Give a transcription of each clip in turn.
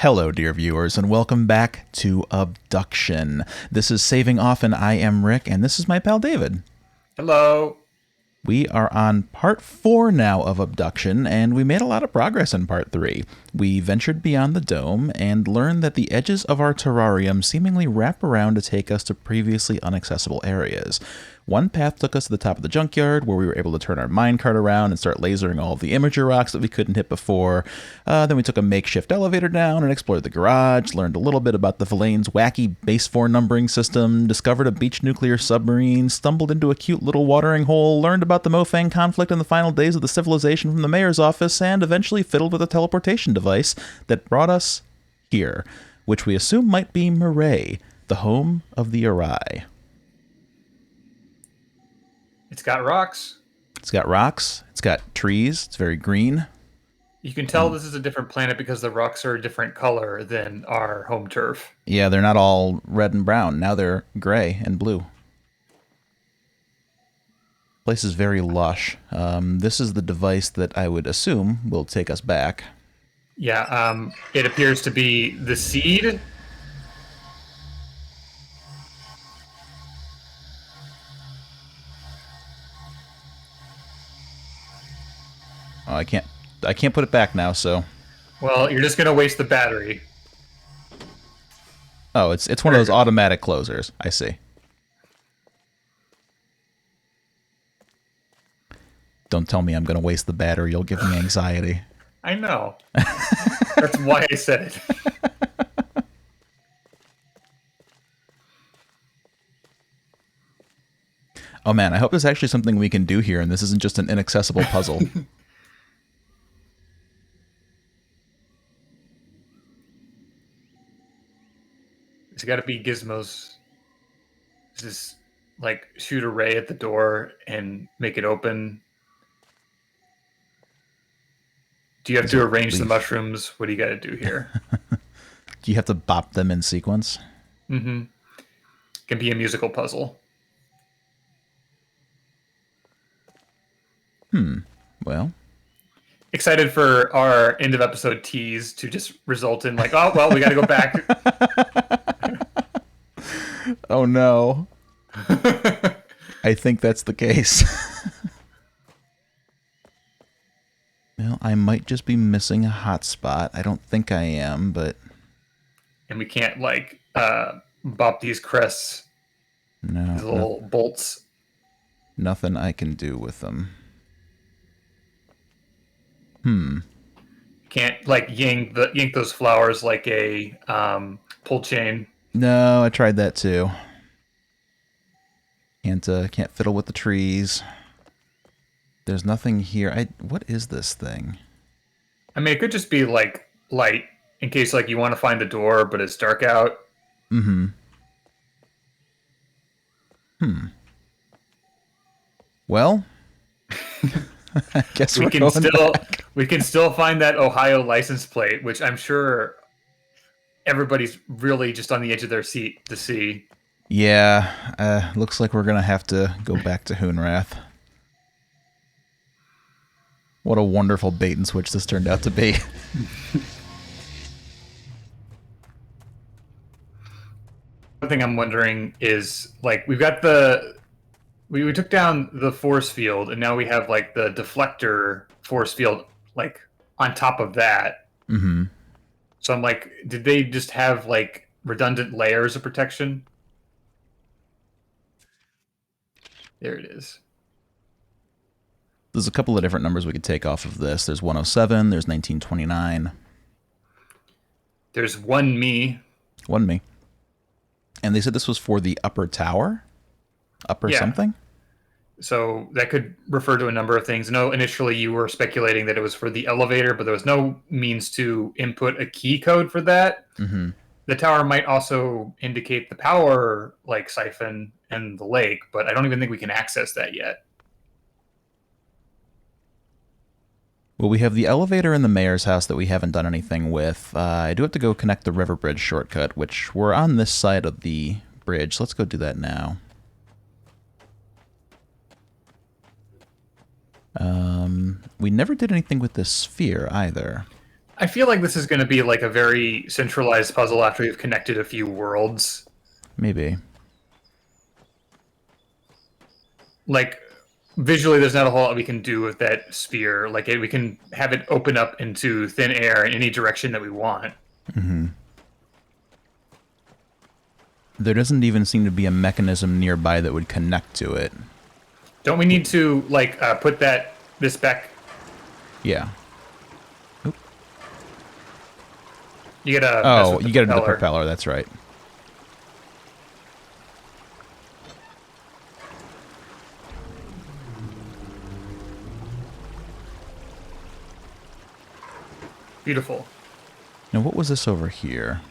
Hello, dear viewers, and welcome back to Obduction. This is Saving Off, and I am Rick, and this is my pal David. Hello. We are on part 4 now of Obduction, and we made a lot of progress in part 3. We ventured beyond the dome and learned that the edges of our terrarium seemingly wrap around to take us to previously inaccessible areas. One path took us to the top of the junkyard, where we were able to turn our minecart around and start lasering all of the imager rocks that we couldn't hit before. Then we took a makeshift elevator down and explored the garage, learned a little bit about the Villain's wacky base 4 numbering system, discovered a beach nuclear submarine, stumbled into a cute little watering hole, learned about the Mofang conflict in the final days of the civilization from the mayor's office, and eventually fiddled with a teleportation device that brought us here, which we assume might be Murray, the home of the Arai. It's got rocks. It's got rocks. It's got trees. It's very green. You can tell this is a different planet because the rocks are a different color than our home turf. Yeah, they're not all red and brown. Now they're gray and blue. Place is very lush. This is the device that I would assume will take us back. Yeah, it appears to be the seed. Oh, I can't put it back now, so. Well, you're just going to waste the battery. Oh, it's one of those automatic closers. I see. Don't tell me I'm going to waste the battery. You'll give me anxiety. I know. That's why I said it. Oh man, I hope there's actually something we can do here and this isn't just an inaccessible puzzle. It's got to be Gizmo's. Just like shoot a ray at the door and make it open. Do you have to arrange the mushrooms? What do you got to do here? Do you have to bop them in sequence? Mm-hmm. Can be a musical puzzle. Well. Excited for our end of episode tease to just result in like, oh, well, we got to go back. Oh, no. I think that's the case. Well, I might just be missing a hotspot. I don't think I am, but... And we can't, like, bop these crests. No. These little bolts. Nothing I can do with them. Can't, like, yank those flowers like a pull chain. No, I tried that too. Can't fiddle with the trees. There's nothing here. What is this thing? I mean, it could just be like light in case like you want to find the door, but it's dark out. Well, I guess we can still find that Ohio license plate, which I'm sure everybody's really just on the edge of their seat to see. Yeah, looks like we're gonna have to go back to Hunrath. What a wonderful bait and switch this turned out to be. One thing I'm wondering is, like, we took down the force field, and now we have, like, the deflector force field, like, on top of that. Mm-hmm. So I'm like, did they just have, like, redundant layers of protection? There it is. There's a couple of different numbers we could take off of this. There's 107, there's 1929. There's one me. One me. And they said this was for the upper tower? Upper something? So that could refer to a number of things. No, initially you were speculating that it was for the elevator, but there was no means to input a key code for that. Mm-hmm. The tower might also indicate the power, like, siphon and the lake, but I don't even think we can access that yet. Well, we have the elevator in the mayor's house that we haven't done anything with. I do have to go connect the river bridge shortcut, which we're on this side of the bridge. So let's go do that now. We never did anything with this sphere either. I feel like this is going to be like a very centralized puzzle after we've connected a few worlds. Maybe. Like, visually, there's not a whole lot we can do with that sphere. Like, we can have it open up into thin air in any direction that we want. Mm-hmm. There doesn't even seem to be a mechanism nearby that would connect to it. Don't we need to, like, put this back? Yeah. Oop. You gotta Oh, you gotta do the propeller, that's right. Beautiful. Now, what was this over here?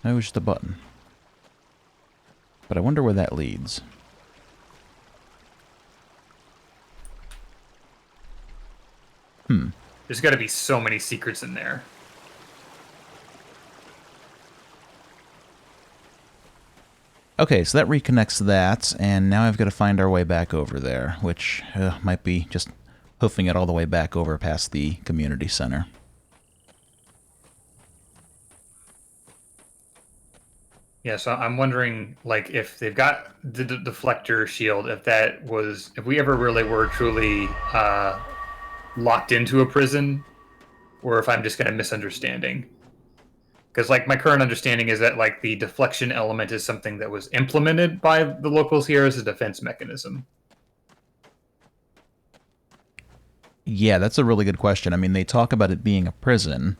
That was just a button. But I wonder where that leads. There's got to be so many secrets in there. Okay, so that reconnects that, and now I've got to find our way back over there, which might be just hoofing it all the way back over past the community center. Yeah, so I'm wondering, like, if they've got the deflector shield, if we ever really were truly locked into a prison, or if I'm just kind of misunderstanding. Because, like, my current understanding is that, like, the deflection element is something that was implemented by the locals here as a defense mechanism. Yeah, that's a really good question. I mean, they talk about it being a prison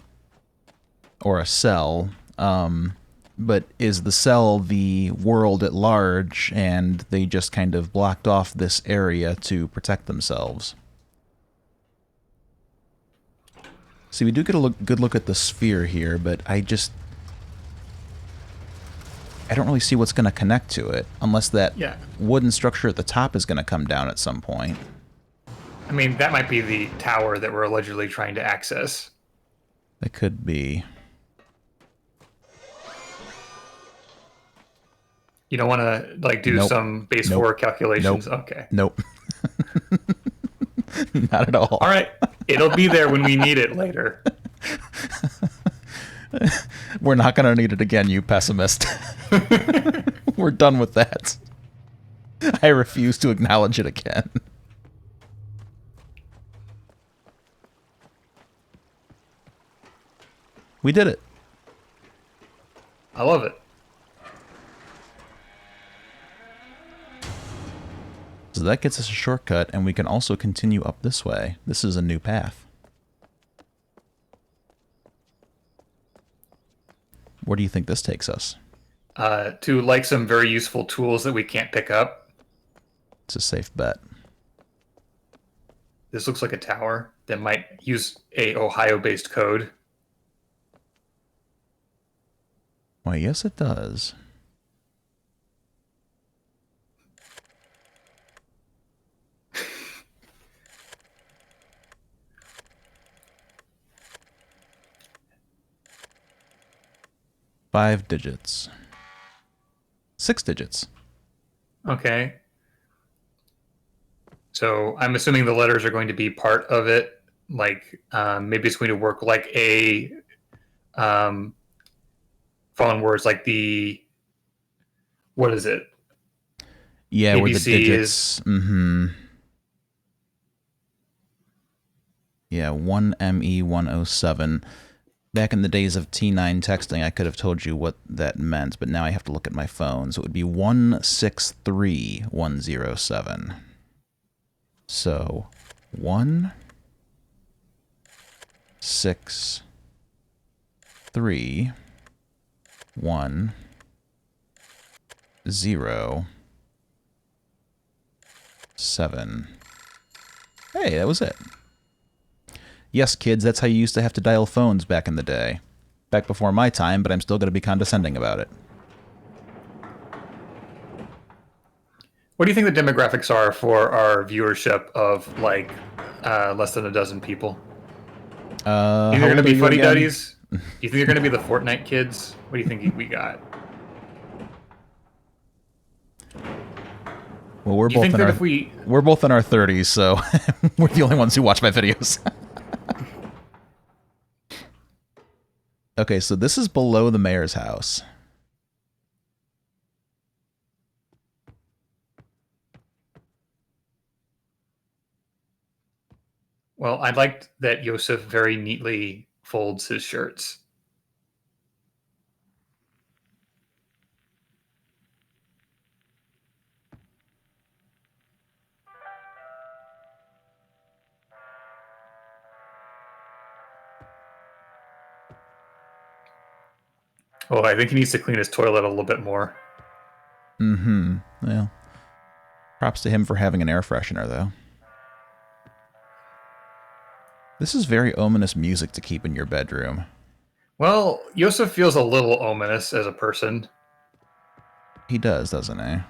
or a cell, but is the cell the world at large, and they just kind of blocked off this area to protect themselves? See, we do get a good look at the sphere here, but I don't really see what's going to connect to it, unless that wooden structure at the top is going to come down at some point. I mean, that might be the tower that we're allegedly trying to access. That could be. You don't want to, like, do some base 4 calculations? Okay. Nope. Not at all. All right. It'll be there when we need it later. We're not going to need it again, you pessimist. We're done with that. I refuse to acknowledge it again. We did it. I love it. So that gets us a shortcut, and we can also continue up this way. This is a new path. Where do you think this takes us? To, like, some very useful tools that we can't pick up. It's a safe bet. This looks like a tower that might use a Ohio-based code. Why, yes, it does. Five digits. 6 digits. Okay. So I'm assuming the letters are going to be part of it. Like, maybe it's going to work like a foreign words, like the, what is it? Yeah, ABC where the digits. Yeah, 1ME107. Back in the days of T9 texting, I could have told you what that meant, but now I have to look at my phone. So it would be 163107. So 1 6 3 1 0 7. Hey, that was it. Yes, kids, that's how you used to have to dial phones back in the day. Back before my time, but I'm still going to be condescending about it. What do you think the demographics are for our viewership of, like, less than a dozen people? You think they're going to be fuddy-duddies? You think they're going to be the Fortnite kids? What do you think we got? Well, we're both in our 30s, so we're the only ones who watch my videos. Okay, so this is below the mayor's house. Well, I liked that Yosef very neatly folds his shirts. Oh, I think he needs to clean his toilet a little bit more. Mm-hmm. Well, props to him for having an air freshener, though. This is very ominous music to keep in your bedroom. Well, Yosef feels a little ominous as a person. He does, doesn't he?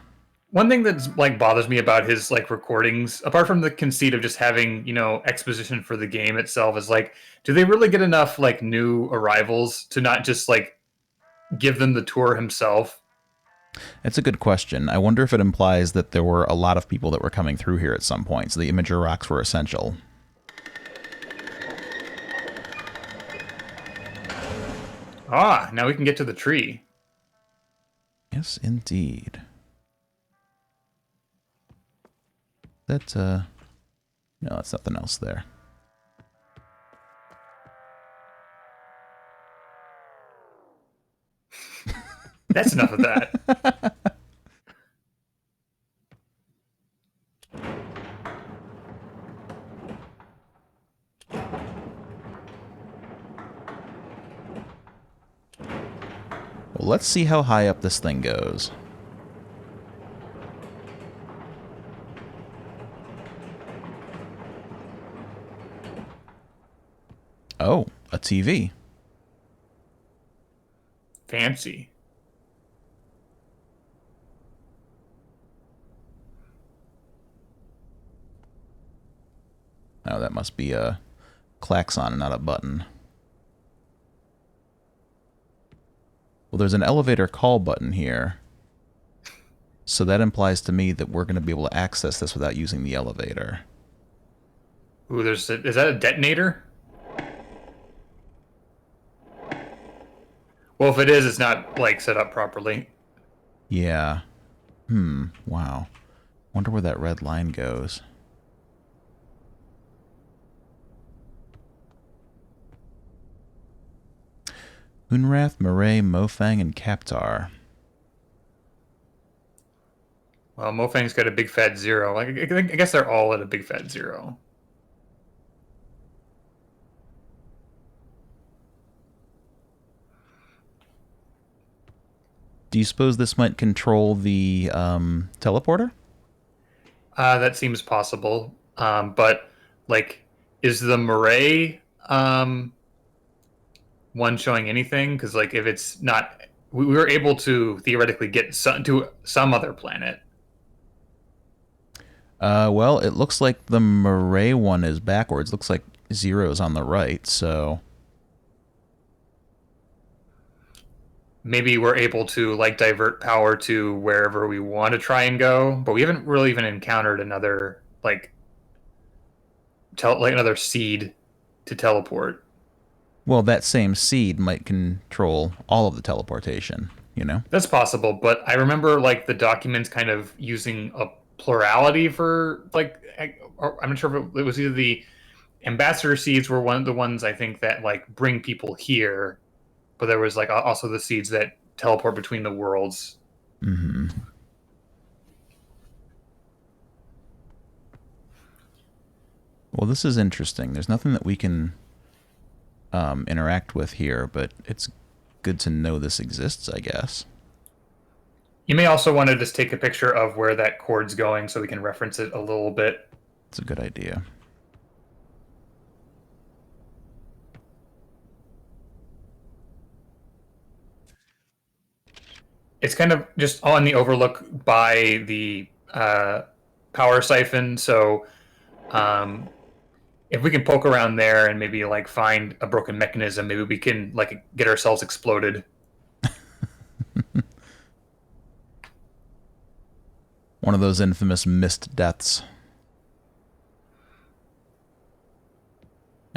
One thing that's like bothers me about his like recordings, apart from the conceit of just having, exposition for the game itself, is like, do they really get enough like new arrivals to not just like give them the tour himself? It's a good question. I wonder if it implies that there were a lot of people that were coming through here at some point, so the imager rocks were essential. Ah, now we can get to the tree. Yes, indeed. That, no, that's nothing else there. That's enough of that. Well, let's see how high up this thing goes. Oh, a TV. Fancy. Oh, that must be a klaxon, not a button. Well, there's an elevator call button here. So that implies to me that we're going to be able to access this without using the elevator. Ooh, is that a detonator? Well, if it is, it's not like set up properly. Yeah. Wow. Wonder where that red line goes. Hunrath, Murray, Mofang, and Kaptar. Well, Mofang's got a big fat zero. Like, I guess they're all at a big fat zero. Do you suppose this might control the teleporter? That seems possible. But like, is the Murray one showing anything? Because like, if it's not, we were able to theoretically get to some other planet. Well, it looks like the Murray one is backwards. Looks like zero's on the right, so... Maybe we're able to like divert power to wherever we want to try and go, but we haven't really even encountered another like another seed to teleport. Well, that same seed might control all of the teleportation, you know? That's possible, but I remember like the documents kind of using a plurality for like I'm not sure if it was either the ambassador seeds were one of the ones I think that like bring people here, but there was like also the seeds that teleport between the worlds. Mm-hmm. Well, this is interesting. There's nothing that we can interact with here, but it's good to know this exists, I guess. You may also want to just take a picture of where that cord's going so we can reference it a little bit. It's a good idea. It's kind of just on the overlook by the power siphon, so if we can poke around there and maybe like find a broken mechanism, maybe we can like get ourselves exploded. One of those infamous missed deaths.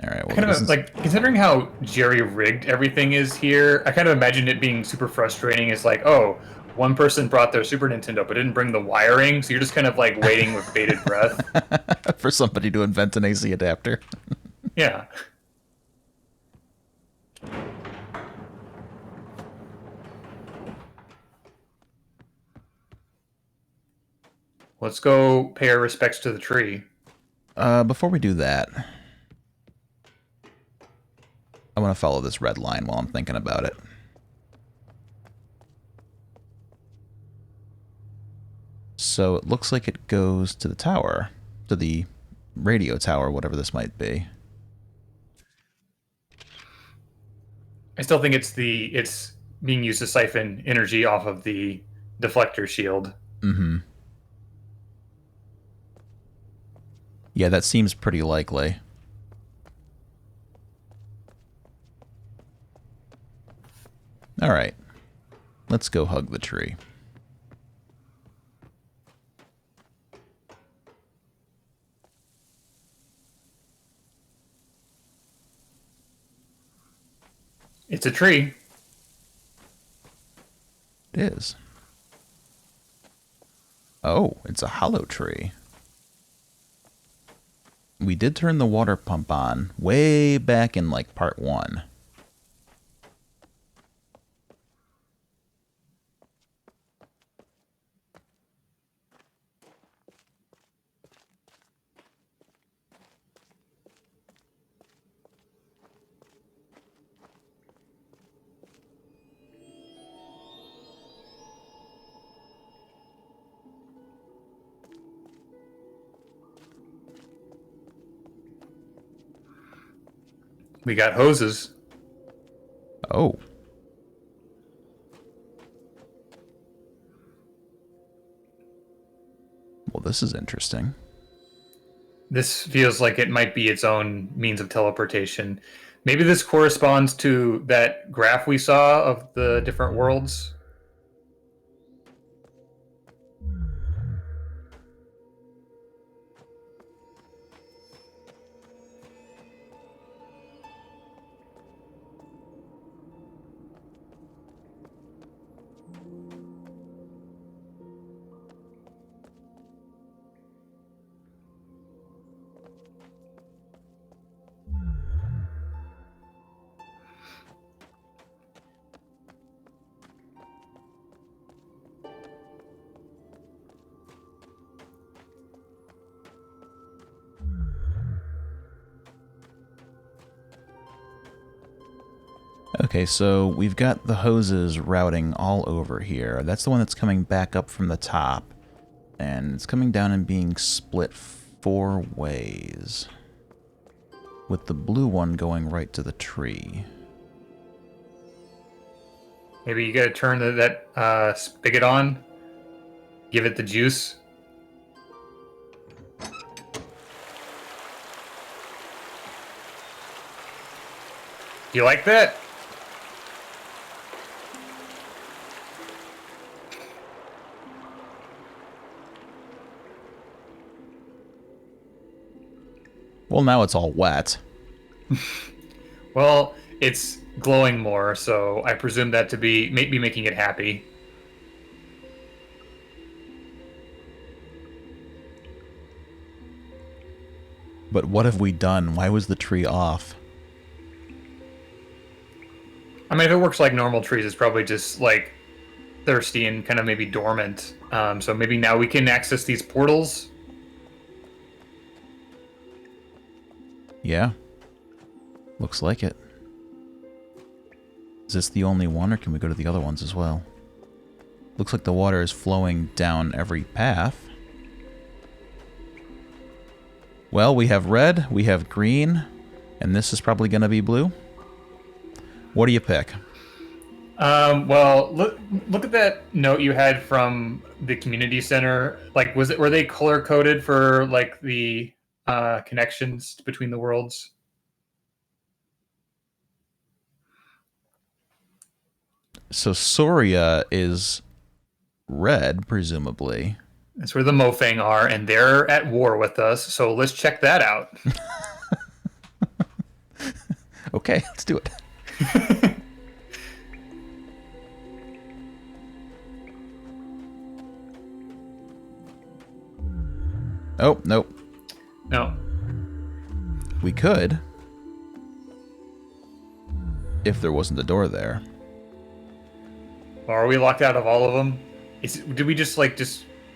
All right. Well, I kind of Doesn't like considering how jerry-rigged everything is here, I kind of imagine it being super frustrating. It's like, oh, one person brought their Super Nintendo but didn't bring the wiring, so you're just kind of like waiting with bated breath. for somebody to invent an AC adapter. Yeah. Let's go pay our respects to the tree. Before we do that, I want to follow this red line while I'm thinking about it. So it looks like it goes to the tower, to the radio tower, whatever this might be. I still think it's being used to siphon energy off of the deflector shield. Mm-hmm. Yeah, that seems pretty likely. All right. Let's go hug the tree. It's a tree. It is. Oh, it's a hollow tree. We did turn the water pump on way back in, like, part 1. We got hoses. Oh. Well, this is interesting. This feels like it might be its own means of teleportation. Maybe this corresponds to that graph we saw of the different worlds. Okay, so we've got the hoses routing all over here. That's the one that's coming back up from the top. And it's coming down and being split 4 ways. With the blue one going right to the tree. Maybe you gotta turn that spigot on. Give it the juice. Do you like that? Well, now it's all wet. Well, it's glowing more, so I presume that to be maybe making it happy. But what have we done? Why was the tree off? I mean, if it works like normal trees, it's probably just like thirsty and kind of maybe dormant. So maybe now we can access these portals. Yeah. Looks like it. Is this the only one, or can we go to the other ones as well? Looks like the water is flowing down every path. Well, we have red, we have green, and this is probably going to be blue. What do you pick? Well, look at that note you had from the community center. Like, were they color coded for like the connections between the worlds? So Soria is red, presumably. That's where the Mofang are, and they're at war with us. So let's check that out. Okay, let's do it. Oh, nope. No. We could. If there wasn't a door there. Or are we locked out of all of them? Did we just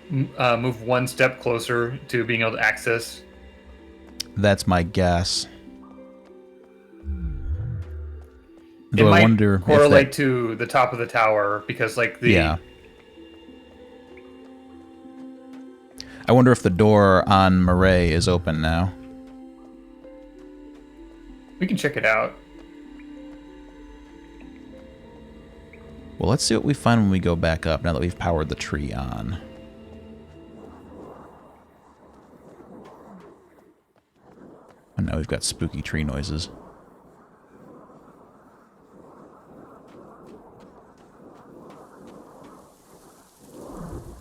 move one step closer to being able to access? That's my guess. It might correlate to the top of the tower because, like, the... Yeah. I wonder if the door on Murray is open now. We can check it out. Well, let's see what we find when we go back up now that we've powered the tree on. And now we've got spooky tree noises.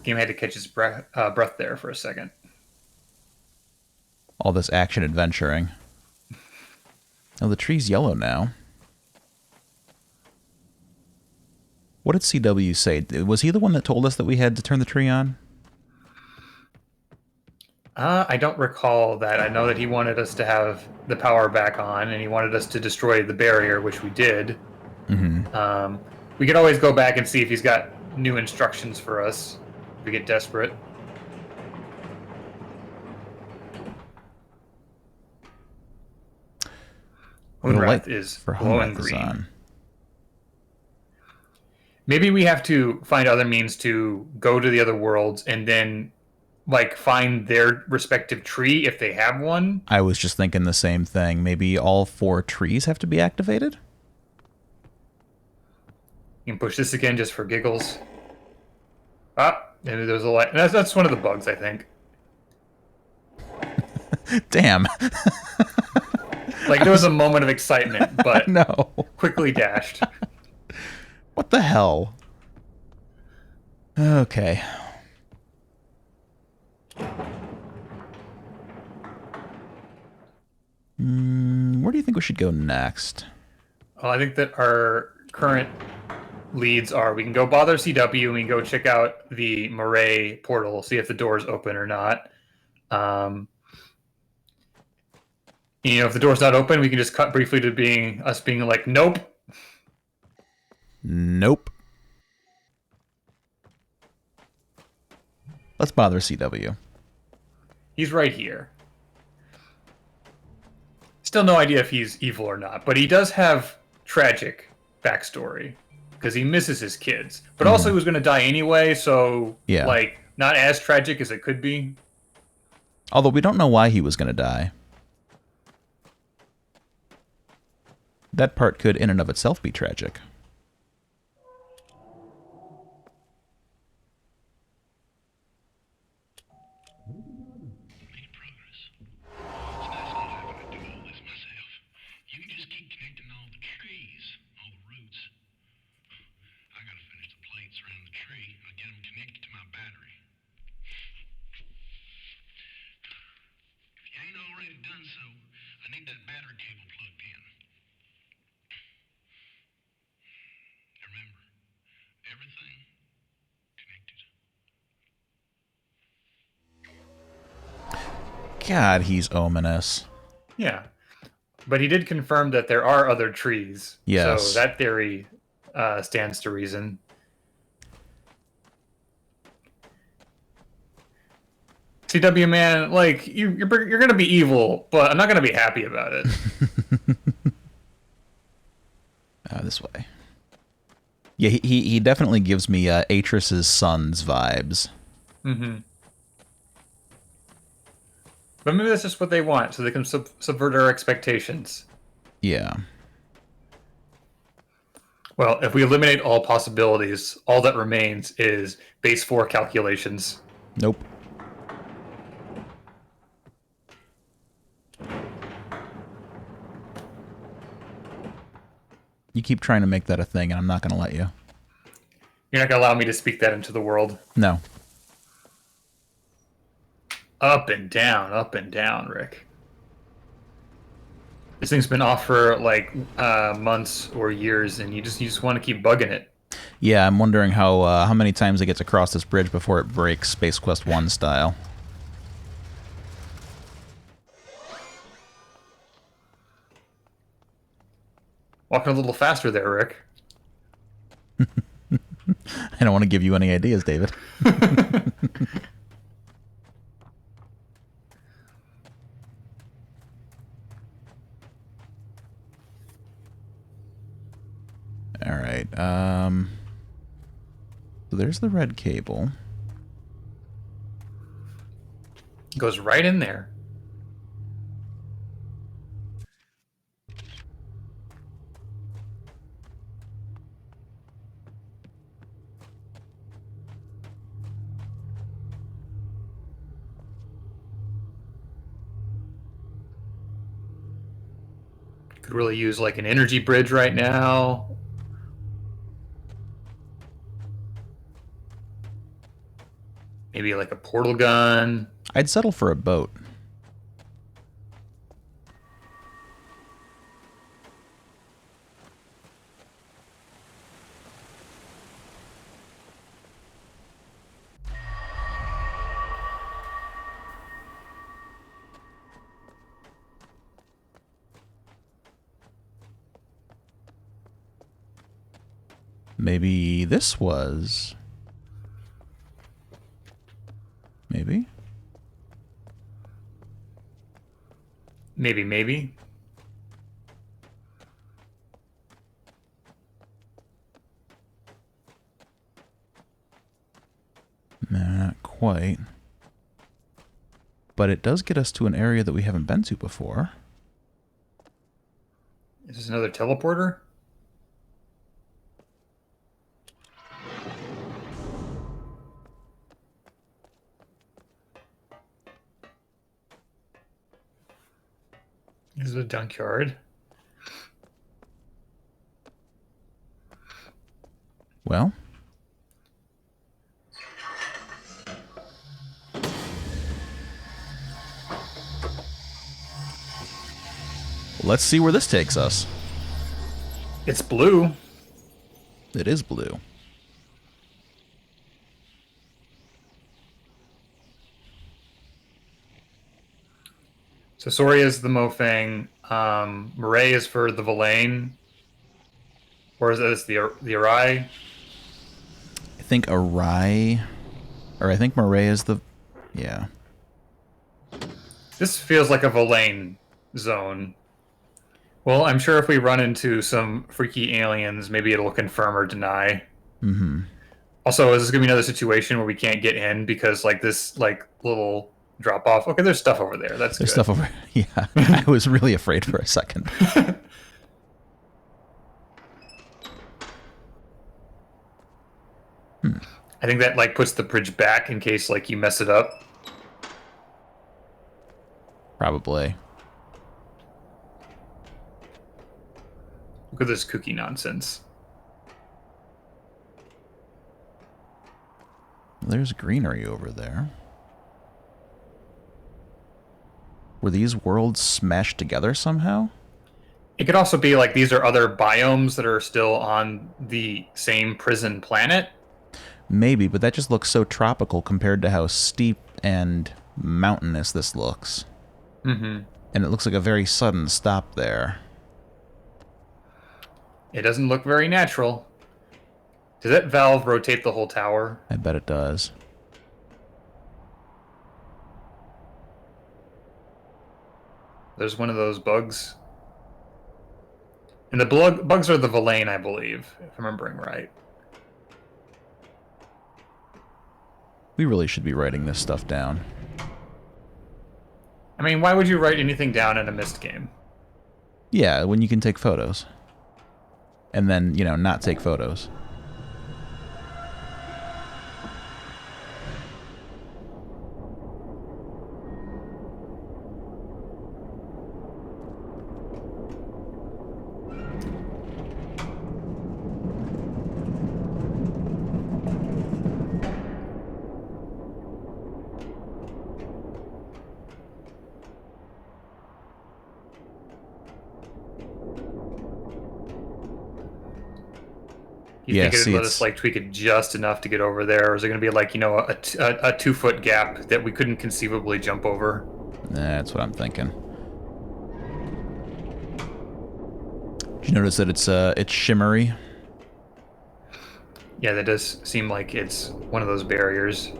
Game had to catch his breath there for a second. All this action adventuring. Oh, the tree's yellow now. What did CW say? Was he the one that told us that we had to turn the tree on? I don't recall that. I know that he wanted us to have the power back on, and he wanted us to destroy the barrier, which we did. Mm-hmm. We could always go back and see if he's got new instructions for us if we get desperate. Hunrath is glowing green. On. Maybe we have to find other means to go to the other worlds and then, like, find their respective tree if they have one. I was just thinking the same thing. Maybe all 4 trees have to be activated? You can push this again just for giggles. Ah, maybe there's a light. That's one of the bugs, I think. Damn. Like, there was a moment of excitement, but no. Quickly dashed. What the hell? Okay. Where do you think we should go next? Well, I think that our current leads are we can go bother CW and we can go check out the Murray portal, see if the door's open or not. If the door's not open, we can just cut briefly to us being like, nope. Nope. Let's bother CW. He's right here. Still no idea if he's evil or not, but he does have tragic backstory because he misses his kids. But also he was going to die anyway, so like not as tragic as it could be. Although we don't know why he was going to die. That part could in and of itself be tragic. God, he's ominous. Yeah. But he did confirm that there are other trees. Yes. So that theory stands to reason. CW, man, like, you're going to be evil, but I'm not going to be happy about it. This way. Yeah, he definitely gives me Atris's sons vibes. Mm-hmm. But maybe that's just what they want, so they can subvert our expectations. Yeah. Well, if we eliminate all possibilities, all that remains is base 4 calculations. Nope. You keep trying to make that a thing, and I'm not going to let you. You're not going to allow me to speak that into the world? No. Up and down, Rick. This thing's been off for like months or years, and you just want to keep bugging it. Yeah, I'm wondering how many times it gets across this bridge before it breaks, Space Quest 1 style. Walking a little faster there, Rick. I don't want to give you any ideas, David. All right. So there's the red cable. Goes right in there. Could really use like an energy bridge right now. Maybe like a portal gun. I'd settle for a boat. Maybe this was... Maybe? Maybe. No, not quite. But it does get us to an area that we haven't been to before. Is this another teleporter? This is a junkyard. Well... Let's see where this takes us. It's blue. It is blue. So Soria is the Mofang. Murray is for the Villain. Or is this the Arai? I think Arai... Or I think Murray is the... Yeah. This feels like a Villain zone. Well, I'm sure if we run into some freaky aliens, maybe it'll confirm or deny. Mm-hmm. Also, is this gonna be another situation where we can't get in because like this like little drop off? Okay, there's stuff over there. That's There's good. stuff over... Yeah. I was really afraid for a second. I think that like puts the bridge back in case like you mess it up. Probably. Look at this cookie nonsense. There's greenery over there. Were these worlds smashed together somehow? It could also be like these are other biomes that are still on the same prison planet. Maybe, but that just looks so tropical compared to how steep and mountainous this looks. Mm-hmm. And it looks like a very sudden stop there. It doesn't look very natural. Does that valve rotate the whole tower? I bet it does. There's one of those bugs. And the bugs are the Villain, I believe, if I'm remembering right. We really should be writing this stuff down. I mean, why would you write anything down in a Myst game? Yeah, when you can take photos. And then, you know, not take photos. You Yeah, think it'd see, let us it's... like tweak it just enough to get over there, or is it going to be like a 2 foot gap that we couldn't conceivably jump over? That's what I'm thinking. Did you notice that it's shimmery? Yeah, that does seem like it's one of those barriers.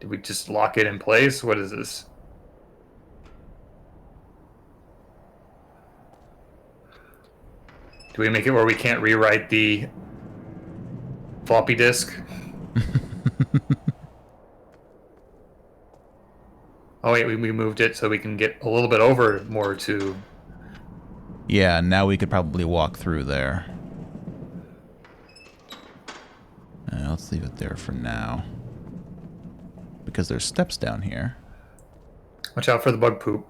Did we just lock it in place? What is this? Do we make it where we can't rewrite the floppy disk? Oh wait, we moved it so we can get a little bit over more to... Yeah, now we could probably walk through there. Let's leave it there for now. Because there's steps down here. Watch out for the bug poop.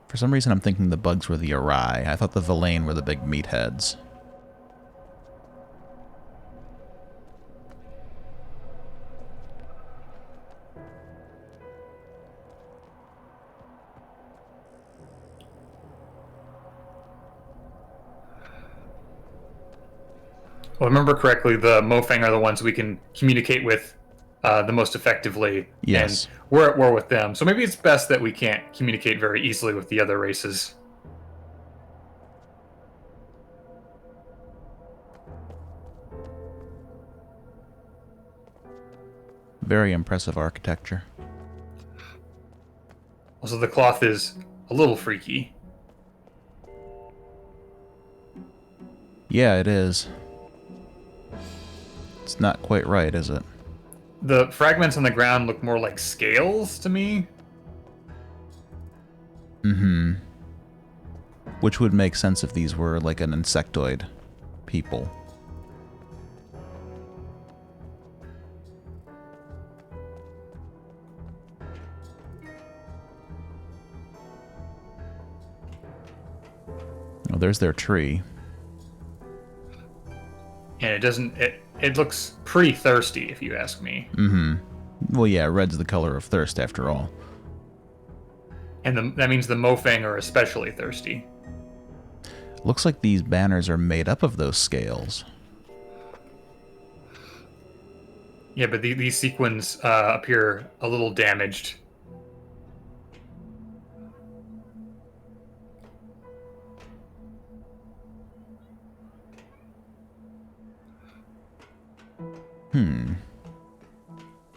For some reason, I'm thinking the bugs were the awry. I thought the Villain were the big meatheads. Well, remember correctly, the Mofang are the ones we can communicate with the most effectively, Yes. and we're at war with them. So maybe it's best that we can't communicate very easily with the other races. Very impressive architecture. Also, the cloth is a little freaky. Yeah, it is. It's not quite right, is it? The fragments on the ground look more like scales to me. Mm-hmm. Which would make sense if these were like an insectoid people. Oh, there's their tree. And it doesn't... It looks pretty thirsty, if you ask me. Mm-hmm. Well, yeah, red's the color of thirst, after all. And that means the Mofang are especially thirsty. Looks like these banners are made up of those scales. Yeah, but these sequins appear a little damaged.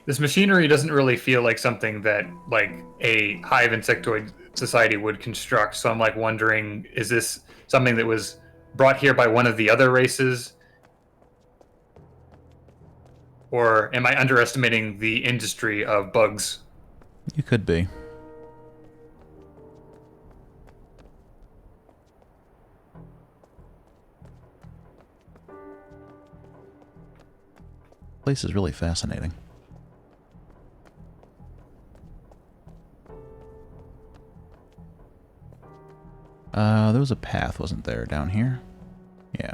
This machinery doesn't really feel like something that like a hive insectoid society would construct. So I'm like wondering, is this something that was brought here by one of the other races? Or am I underestimating the industry of bugs? You could be. Place is really fascinating. There was a path, wasn't there, down here? Yeah.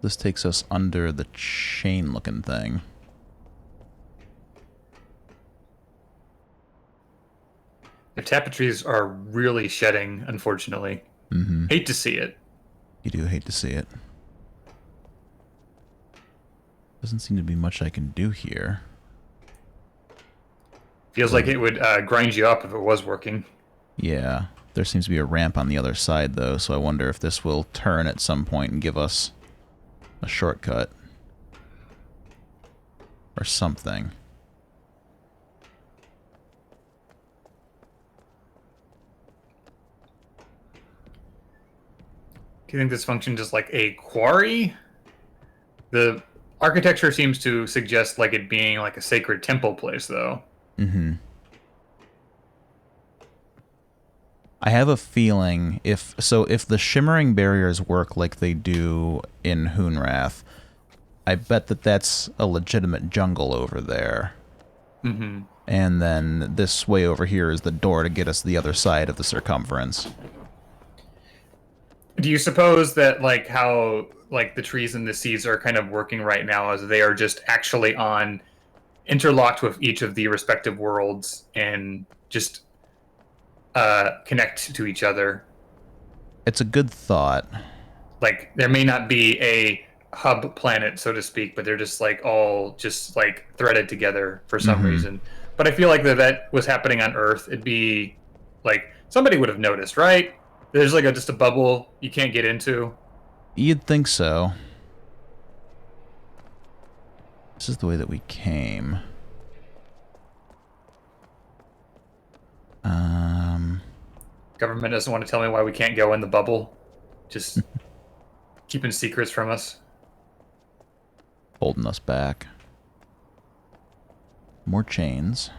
This takes us under the chain-looking thing. The tapestries are really shedding, unfortunately. Mm-hmm. Hate to see it. You do hate to see it. Doesn't seem to be much I can do here. Feels like it would grind you up if it was working. Yeah. There seems to be a ramp on the other side, though, so I wonder if this will turn at some point and give us a shortcut. Or something. Do you think this functions as like a quarry? The architecture seems to suggest like it being like a sacred temple place, though. Mm-hmm. I have a feeling if the shimmering barriers work like they do in Hunrath, I bet that that's a legitimate jungle over there. Mm-hmm. And then this way over here is the door to get us the other side of the circumference. Do you suppose that like how like the trees and the seas are kind of working right now as they are just actually on interlocked with each of the respective worlds and just connect to each other? It's a good thought. Like there may not be a hub planet, so to speak, but they're just like all just like threaded together for some Mm-hmm. reason. But I feel like that was happening on Earth, it'd be like somebody would have noticed, right? There's like just a bubble you can't get into. You'd think so. This is the way that we came. Government doesn't want to tell me why we can't go in the bubble. Just keeping secrets from us. Holding us back. More chains.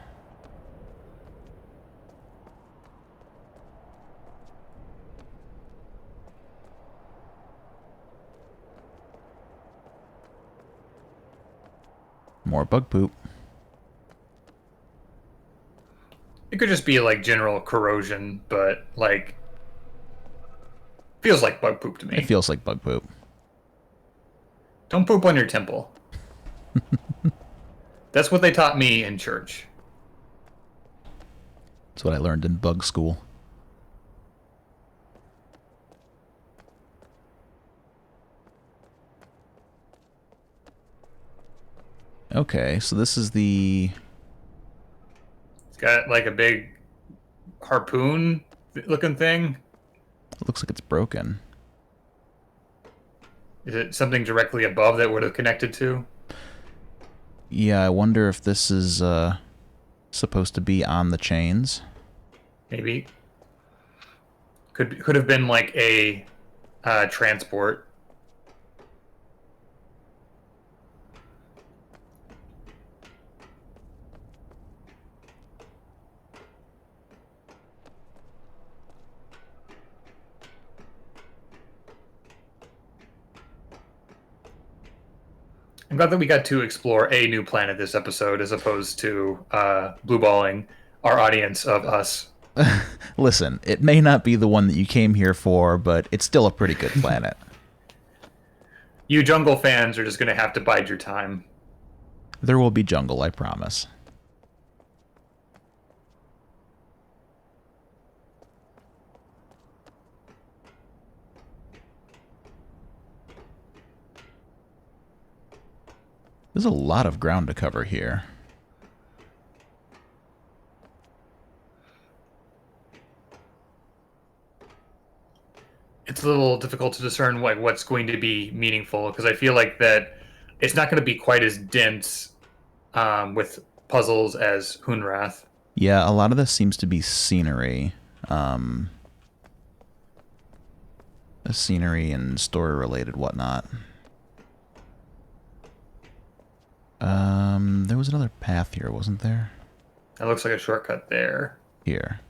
More bug poop. It could just be like general corrosion, but like feels like bug poop to me. It feels like bug poop. Don't poop on your temple. That's what they taught me in church. That's what I learned in bug school. Okay, so this is the... It's got like a big harpoon looking thing. It looks like it's broken. Is it something directly above that would have connected to? Yeah, I wonder if this is supposed to be on the chains. Maybe. Could have been like a transport. I'm glad that we got to explore a new planet this episode as opposed to blueballing our audience of us. Listen, it may not be the one that you came here for, but it's still a pretty good planet. You jungle fans are just going to have to bide your time. There will be jungle, I promise. There's a lot of ground to cover here. It's a little difficult to discern like what's going to be meaningful because I feel like that it's not going to be quite as dense with puzzles as Hunrath. Yeah, a lot of this seems to be scenery. Scenery and story-related whatnot. There was another path here, wasn't there? That looks like a shortcut there. Here.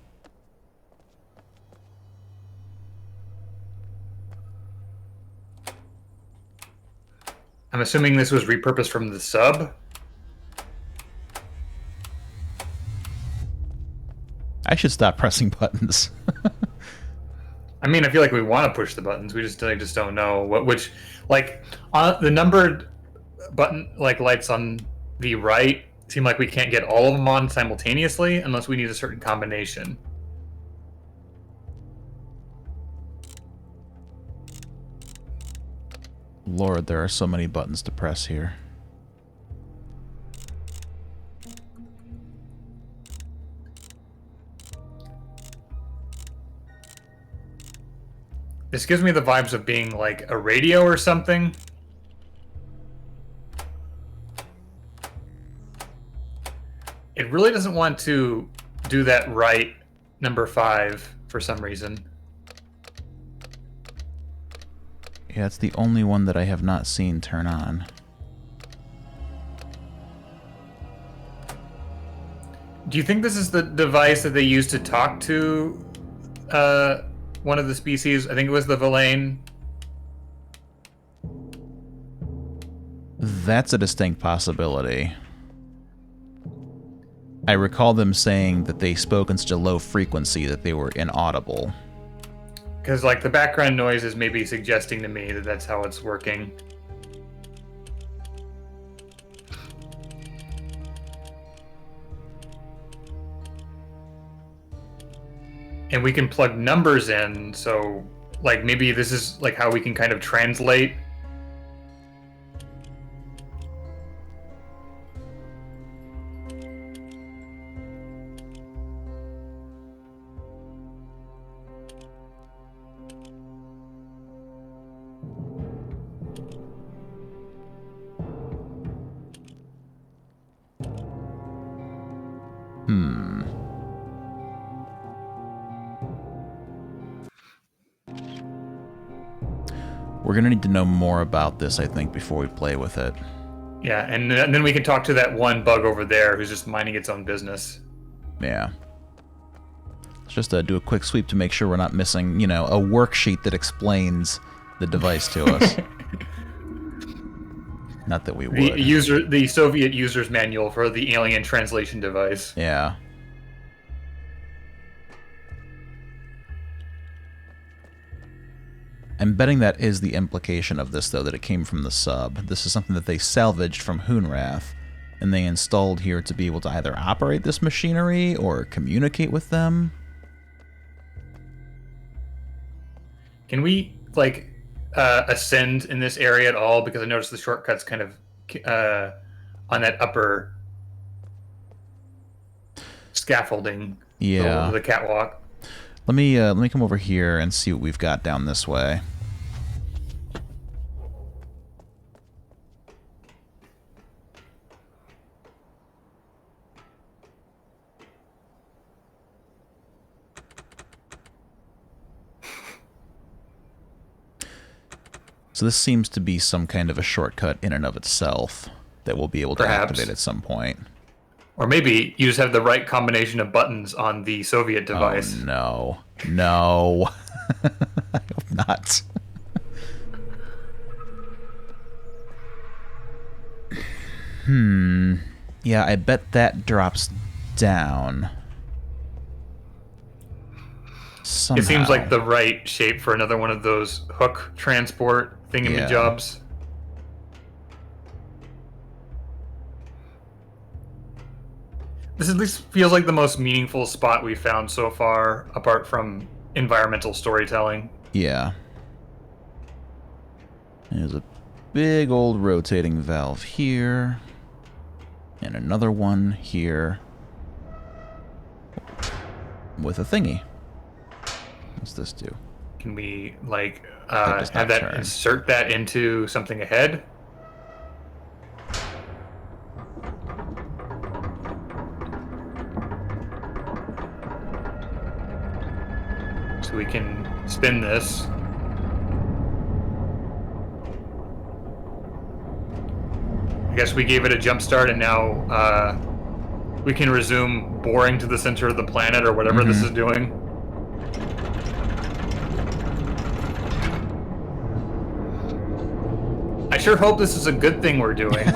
I'm assuming this was repurposed from the sub. I should stop pressing buttons. I mean, I feel like we want to push the buttons. We just don't know which like the numbered button like lights on the right seem like we can't get all of them on simultaneously unless we need a certain combination. Lord, there are so many buttons to press here. This gives me the vibes of being like a radio or something. It really doesn't want to do that right number 5 for some reason. Yeah, it's the only one that I have not seen turn on. Do you think this is the device that they use to talk to one of the species. I think it was the Villain. That's a distinct possibility. I recall them saying that they spoke in such a low frequency that they were inaudible. Because, like, the background noise is maybe suggesting to me that that's how it's working. And we can plug numbers in, so, like, maybe this is, like, how we can kind of translate. We're going to need to know more about this, I think, before we play with it. Yeah, and then we can talk to that one bug over there who's just minding its own business. Yeah. Let's just do a quick sweep to make sure we're not missing, you know, a worksheet that explains the device to us. Not that we would. The Soviet user's manual for the alien translation device. Yeah. I'm betting that is the implication of this, though, that it came from the sub. This is something that they salvaged from Hunrath, and they installed here to be able to either operate this machinery or communicate with them. Can we, like, ascend in this area at all? Because I noticed the shortcut's kind of on that upper scaffolding. Yeah. The catwalk. Let me come over here and see what we've got down this way. So this seems to be some kind of a shortcut in and of itself that we'll be able to activate at some point. Or maybe you just have the right combination of buttons on the Soviet device. Oh, no. No. I hope not. Yeah, I bet that drops down. Somehow. It seems like the right shape for another one of those hook transport thingamajobs. Yeah. This at least feels like the most meaningful spot we've found so far, apart from environmental storytelling. Yeah. There's a big old rotating valve here. And another one here. With a thingy. What's this do? Can we, like, have that insert that into something ahead? So we can spin this. I guess we gave it a jump start, and now we can resume boring to the center of the planet or whatever this is doing. I sure hope this is a good thing we're doing.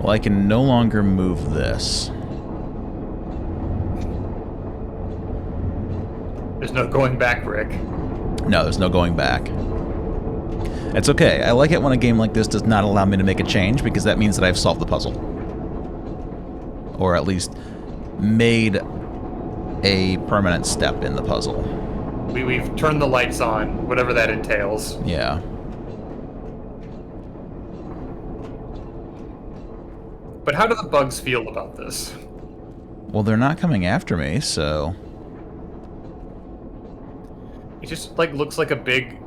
Well, I can no longer move this. There's no going back, Rick. No, there's no going back. It's okay. I like it when a game like this does not allow me to make a change, because that means that I've solved the puzzle. Or at least made a permanent step in the puzzle. We've turned the lights on, whatever that entails. Yeah. But how do the bugs feel about this? Well, they're not coming after me, so... It just like looks like a big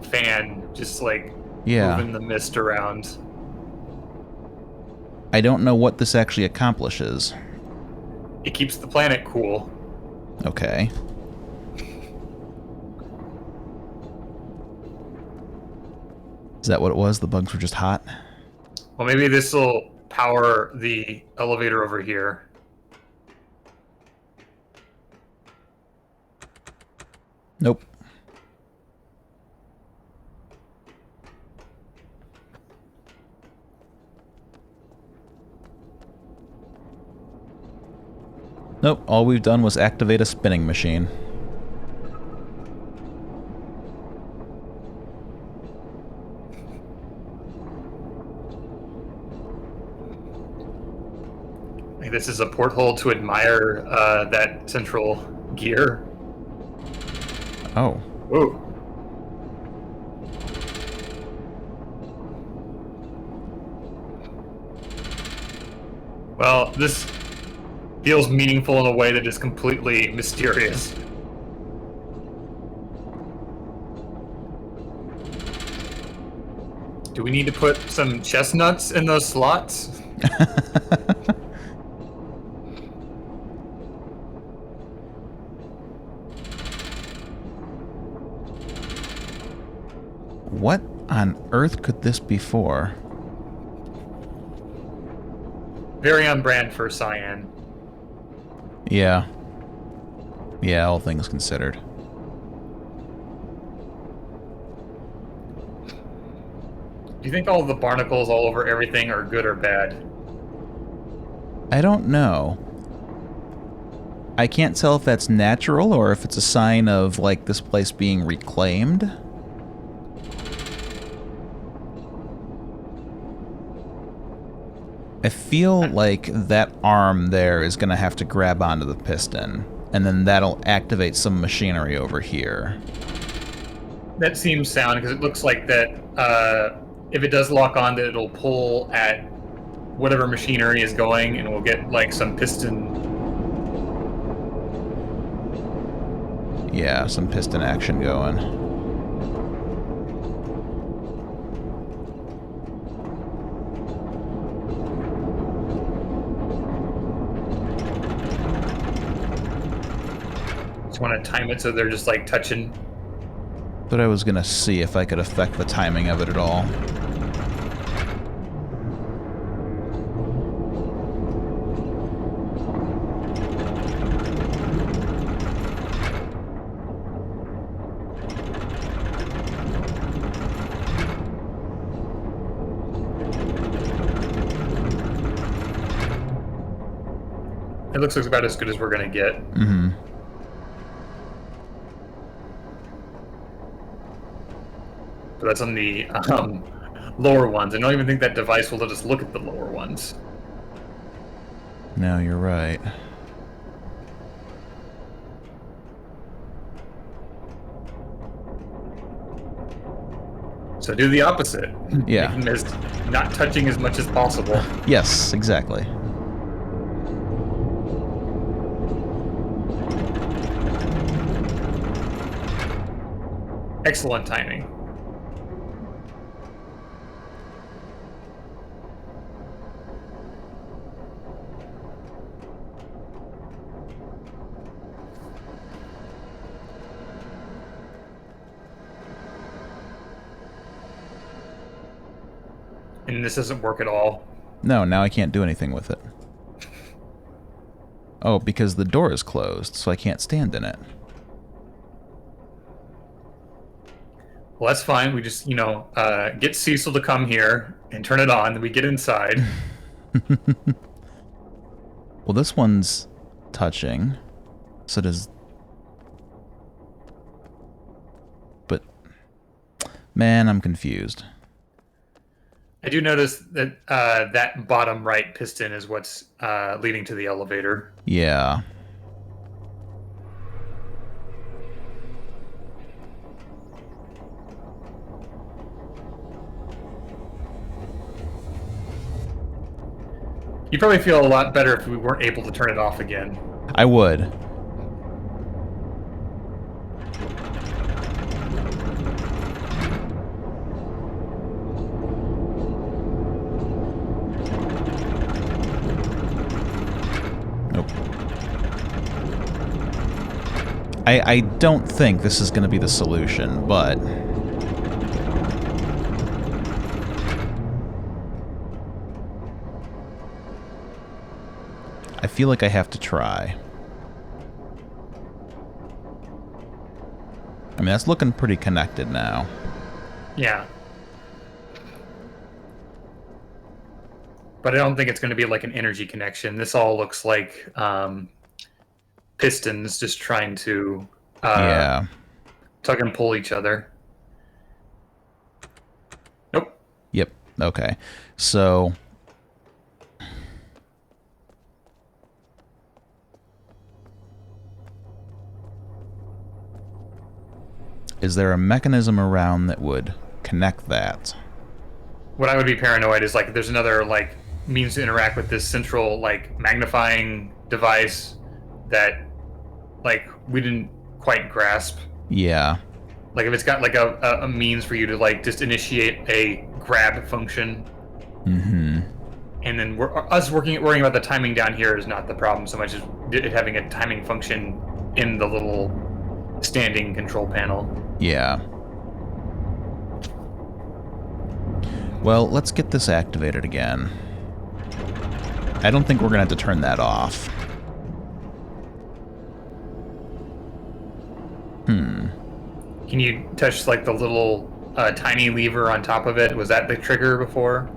fan, just like Yeah. moving the mist around. I don't know what this actually accomplishes. It keeps the planet cool. Okay. Is that what it was? The bugs were just hot? Well, maybe this will power the elevator over here. Nope. Nope, all we've done was activate a spinning machine. Like this is a porthole to admire that central gear. Oh. Whoa. Well, this feels meaningful in a way that is completely mysterious. Do we need to put some chestnuts in those slots? What on earth could this be for? Very on brand for cyan. Yeah. Yeah, all things considered. Do you think all the barnacles all over everything are good or bad? I don't know. I can't tell if that's natural or if it's a sign of, like, this place being reclaimed. I feel like that arm there is going to have to grab onto the piston, and then that'll activate some machinery over here. That seems sound because it looks like that if it does lock on, that it'll pull at whatever machinery is going, and we'll get like some piston. Yeah, some piston action going. Just want to time it so they're just like touching. But I was gonna see if I could affect the timing of it at all. It looks like about as good as we're gonna get. Mm-hmm. But that's on the lower ones. I don't even think that device will let us look at the lower ones. No, you're right. So do the opposite. Yeah. Making this not touching as much as possible. Yes, exactly. Excellent timing. And this doesn't work at all. No, now I can't do anything with it. Oh, because the door is closed, so I can't stand in it. Well, that's fine. We just, get Cecil to come here and turn it on. Then we get inside. Well, this one's touching. So does... But... Man, I'm confused. I do notice that that bottom right piston is what's leading to the elevator. Yeah. You'd probably feel a lot better if we weren't able to turn it off again. I would. I don't think this is going to be the solution, but... I feel like I have to try. I mean, that's looking pretty connected now. Yeah. But I don't think it's going to be like an energy connection. This all looks like pistons just trying to Yeah. tug and pull each other. Nope. Yep. Okay. So... is there a mechanism around that would connect that? What I would be paranoid is like there's another like means to interact with this central like magnifying device that like we didn't quite grasp. Yeah. Like if it's got like a means for you to like just initiate a grab function. Mm-hmm. And then worrying about the timing down here is not the problem so much as it having a timing function in the little standing control panel. Yeah. Well, let's get this activated again. I don't think we're going to have to turn that off. Can you touch like the little tiny lever on top of it? Was that the trigger before?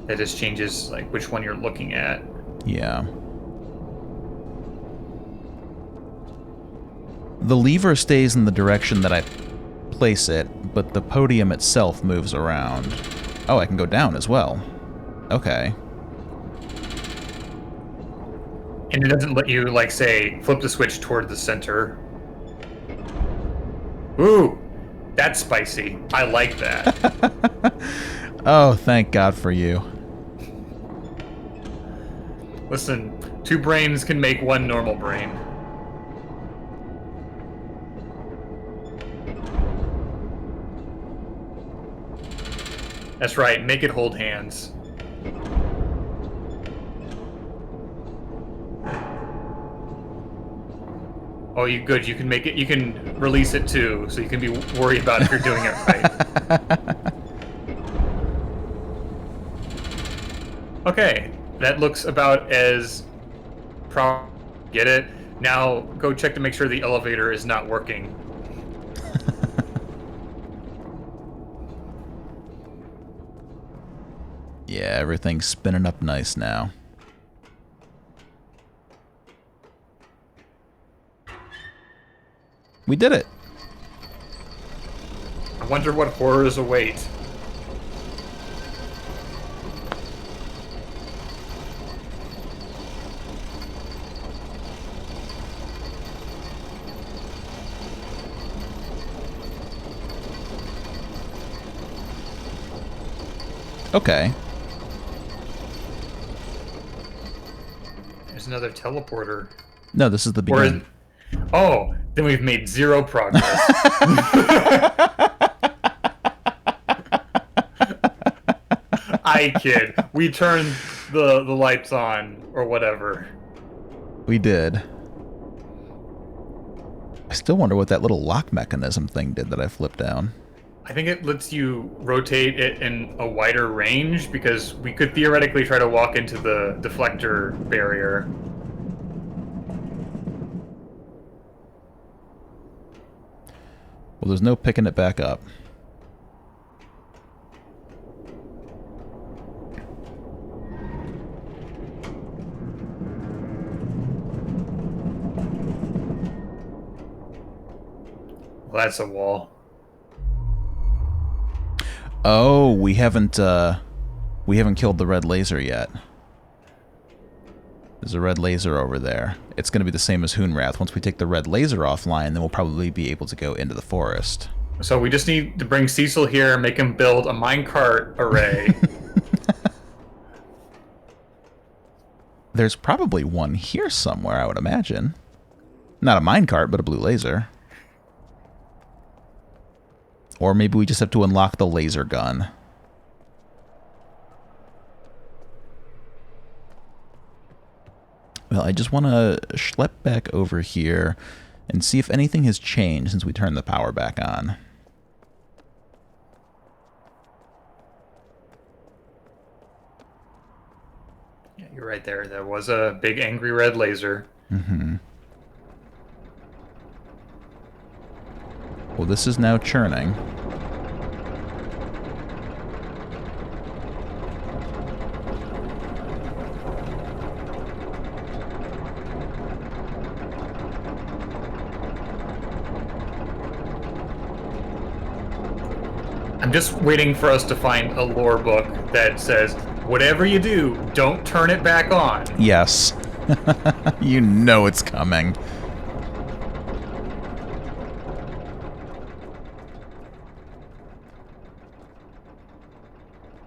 That just changes like which one you're looking at. Yeah. The lever stays in the direction that I place it, but the podium itself moves around. Oh, I can go down as well. Okay. And it doesn't let you, like, say, flip the switch toward the center. Ooh, that's spicy. I like that. Oh, thank God for you. Listen, two brains can make one normal brain. That's right, make it hold hands. Oh, you good. You can make it. You can release it too, so you can be worried about if you're doing it right. Okay, that looks about as get it. Now go check to make sure the elevator is not working. Yeah, everything's spinning up nice now. We did it! I wonder what horrors await. Okay. There's another teleporter. No, this is the beginning. Oh, then we've made zero progress. I kid. We turned the lights on, or whatever. We did. I still wonder what that little lock mechanism thing did that I flipped down. I think it lets you rotate it in a wider range, because we could theoretically try to walk into the deflector barrier. Well, there's no picking it back up. Well, that's a wall. Oh, we haven't killed the red laser yet. There's a red laser over there. It's going to be the same as Hunrath. Once we take the red laser offline, then we'll probably be able to go into the forest. So we just need to bring Cecil here, make him build a minecart array. There's probably one here somewhere, I would imagine. Not a minecart, but a blue laser. Or maybe we just have to unlock the laser gun. Well, I just want to schlep back over here and see if anything has changed since we turned the power back on. Yeah, you're right there. There was a big angry red laser. Mm-hmm. Well, this is now churning. I'm just waiting for us to find a lore book that says, whatever you do, don't turn it back on. Yes. You know it's coming.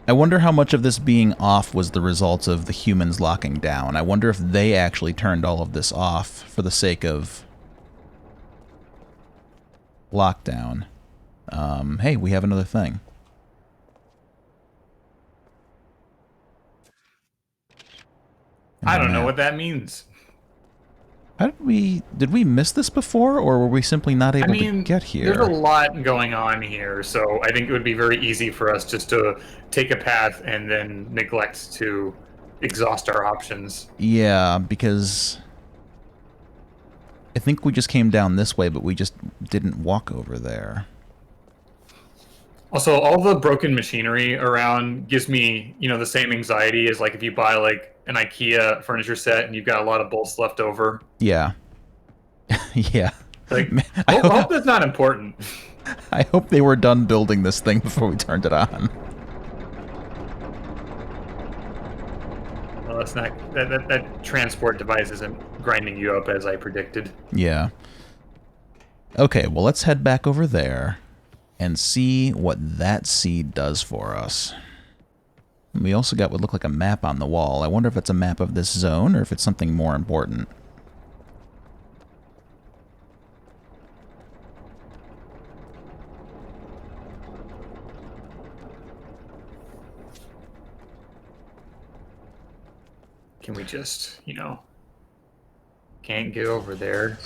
I wonder how much of this being off was the result of the humans locking down. I wonder if they actually turned all of this off for the sake of lockdown. Hey, we have another thing. I don't know what that means. How did we miss this before, or were we simply not able to get here? There's a lot going on here, so I think it would be very easy for us just to take a path and then neglect to exhaust our options. Yeah, because I think we just came down this way, but we just didn't walk over there. Also, all the broken machinery around gives me, the same anxiety as like if you buy like an IKEA furniture set and you've got a lot of bolts left over. Yeah. Yeah. Like, I hope that's not important. I hope they were done building this thing before we turned it on. Well, that's not that transport device isn't grinding you up as I predicted. Yeah. Okay, well, let's head back over there and see what that seed does for us. We also got what looked like a map on the wall. I wonder if it's a map of this zone or if it's something more important. Can we just, can't get over there.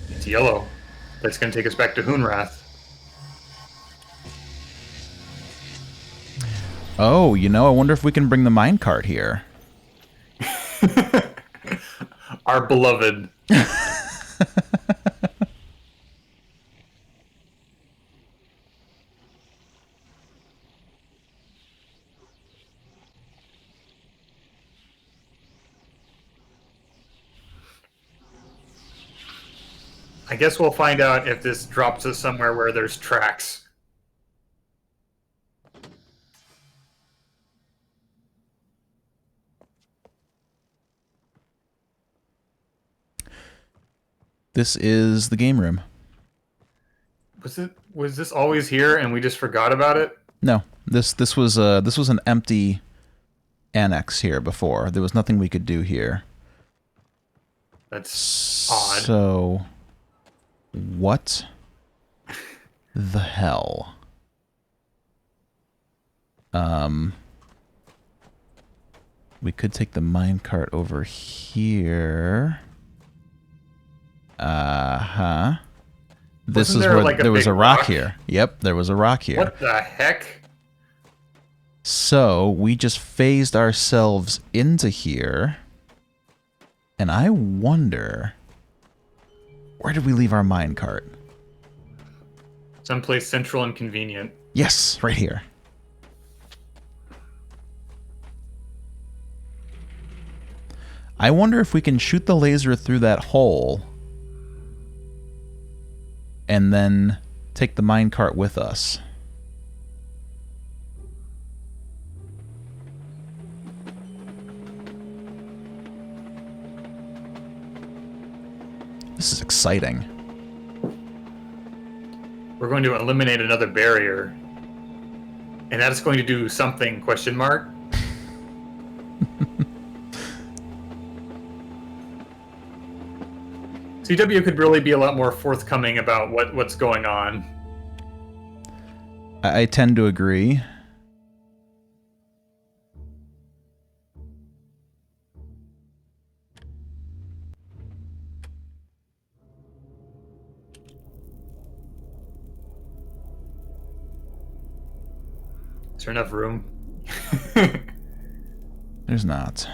It's yellow. That's going to take us back to Hunrath. Oh, I wonder if we can bring the minecart here. Our beloved. I guess we'll find out if this drops us somewhere where there's tracks. This is the game room. Was this always here and we just forgot about it? No, this was an empty annex here before. There was nothing we could do here. That's odd. So, what the hell? We could take the minecart over here. This is where there was a rock here. Yep, there was a rock here. What the heck? So, we just phased ourselves into here. And I wonder, where did we leave our minecart? Someplace central and convenient. Yes, right here. I wonder if we can shoot the laser through that hole and then take the minecart with us. This is exciting. We're going to eliminate another barrier. And that's going to do something, question mark? CW could really be a lot more forthcoming about what's going on. I tend to agree. Is there enough room? There's not.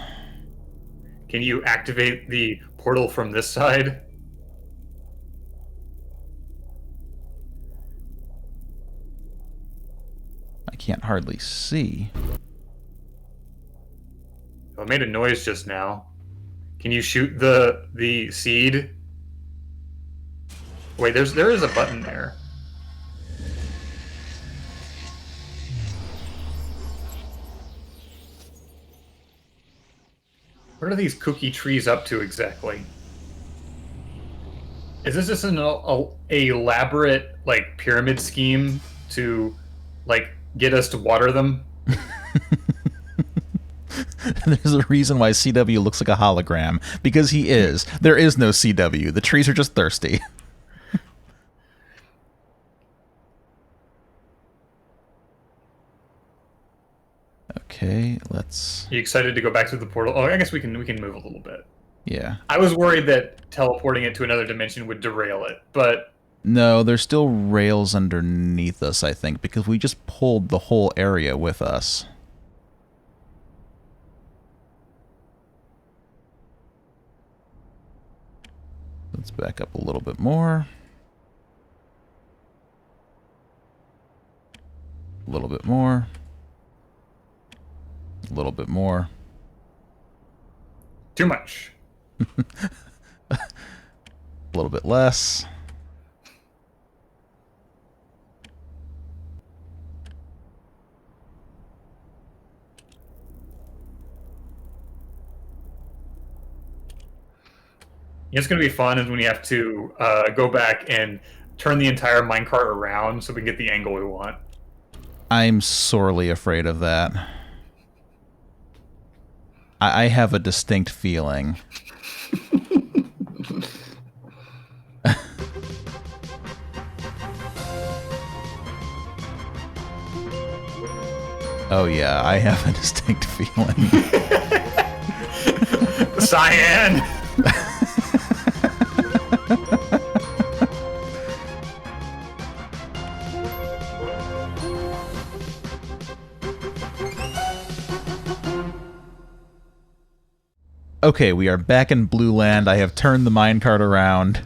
Can you activate the portal from this side? I can't hardly see. Oh, it made a noise just now. Can you shoot the seed? Wait, there is a button there. What are these cookie trees up to exactly? Is this just an elaborate like pyramid scheme to like get us to water them? There's a reason why CW looks like a hologram. Because he is. There is no CW. The trees are just thirsty. Okay, let's... You excited to go back to the portal? Oh, I guess we can move a little bit. Yeah. I was worried that teleporting it to another dimension would derail it, but... No, there's still rails underneath us, I think, because we just pulled the whole area with us. Let's back up a little bit more. A little bit more. A little bit more. Too much. A little bit less. It's going to be fun is when you have to go back and turn the entire minecart around so we can get the angle we want. I'm sorely afraid of that. I have a distinct feeling. Oh yeah, I have a distinct feeling. Cyan! Okay, we are back in Blue Land. I have turned the minecart around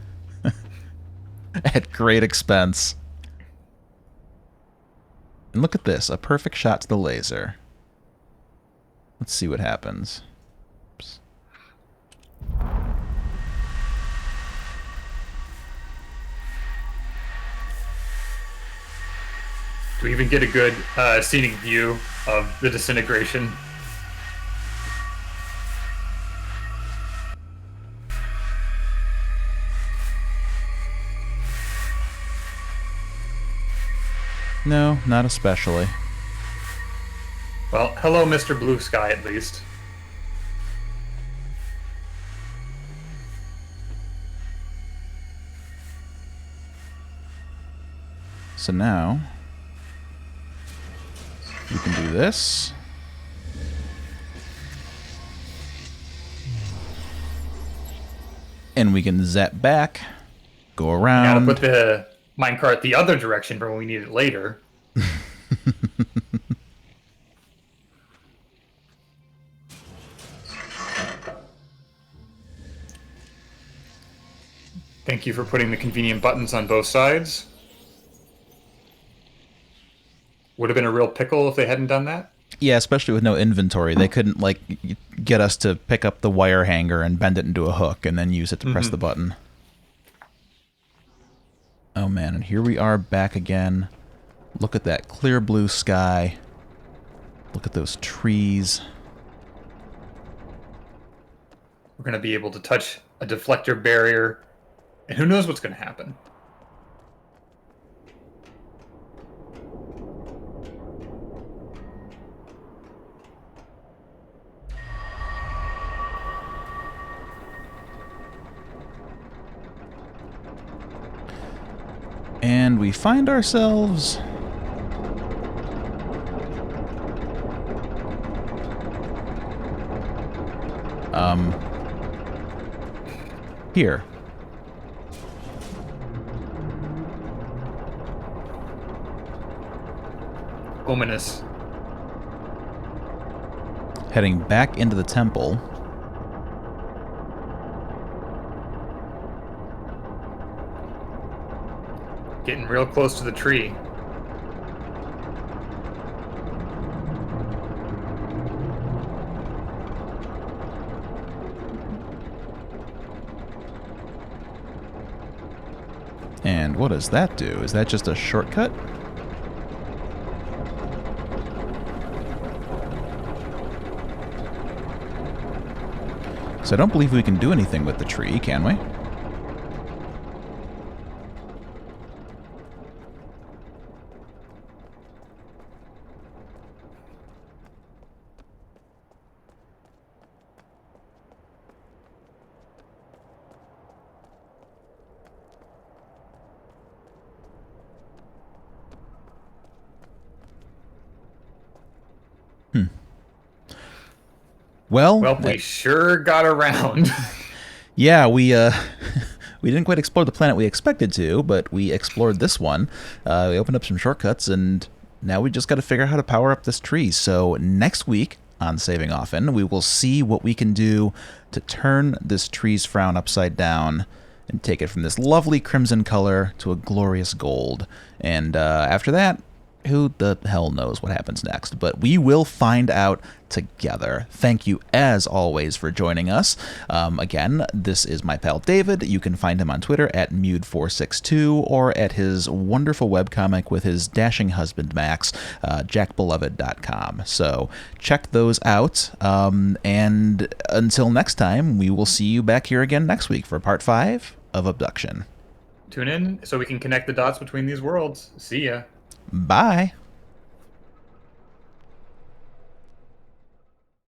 at great expense. And look at this, a perfect shot to the laser. Let's see what happens. Oops. Do we even get a good scenic view of the disintegration? No, not especially. Well, hello, Mr. Blue Sky, at least. So now, we can do this. And we can zap back, go around. Gotta put the minecart the other direction for when we need it later. Thank you for putting the convenient buttons on both sides. Would have been a real pickle if they hadn't done that. Yeah, especially with no inventory. They couldn't, like, get us to pick up the wire hanger and bend it into a hook and then use it to press the button. Oh, man, and here we are back again. Look at that clear blue sky. Look at those trees. We're going to be able to touch a deflector barrier, and who knows what's going to happen. And we find ourselves... here. Ominous. Heading back into the temple. Getting real close to the tree. And what does that do? Is that just a shortcut? So I don't believe we can do anything with the tree, can we? Well, we sure got around. Yeah, we we didn't quite explore the planet we expected to, but we explored this one. We opened up some shortcuts, and now we just got to figure out how to power up this tree. So next week on Saving Often, we will see what we can do to turn this tree's frown upside down and take it from this lovely crimson color to a glorious gold. And after that, who the hell knows what happens next, but we will find out together. Thank you, as always, for joining us. Again, this is my pal David. You can find him on Twitter at Mude462 or at his wonderful webcomic with his dashing husband, Max, jackbeloved.com. So check those out. And until next time, we will see you back here again next week for part 5 of Obduction. Tune in so we can connect the dots between these worlds. See ya. Bye.